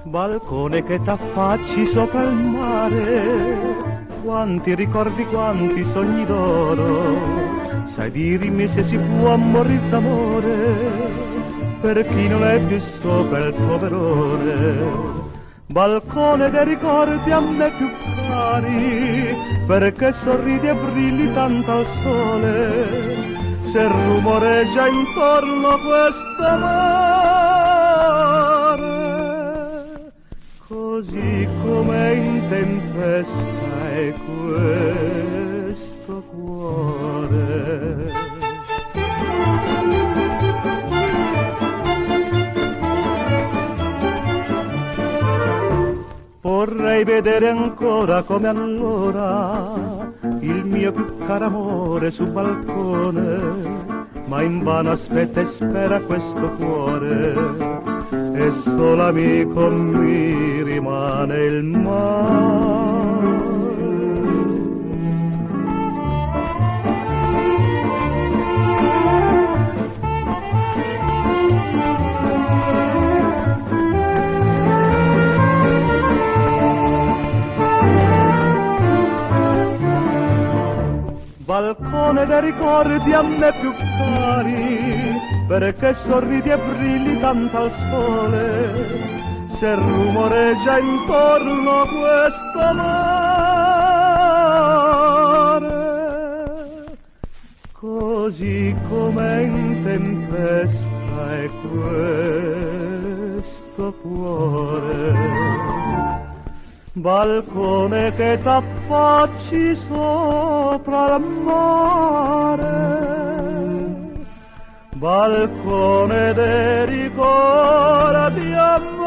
Balcone che t'affacci sopra il mare, quanti ricordi, quanti sogni d'oro, sai dirmi se si può morir d'amore per chi non è più sopra il tuo verone. Balcone dei ricordi a me più cari, perché sorridi e brilli tanto al sole, se rumoreggia intorno quest'amore, così come in tempesta è questo cuore. Vorrei vedere ancora come allora il mio più caro amore sul balcone, ma invano aspetta e spera questo cuore, e solo amico mi rimane il mare. Balcone dei ricordi a me più cari, perché sorridi e brilli tanto al sole, se rumoreggia intorno questo mare, così come in tempesta è questo cuore. Balcone che t'affacci sopra il mare, balcone dei ricordi a me.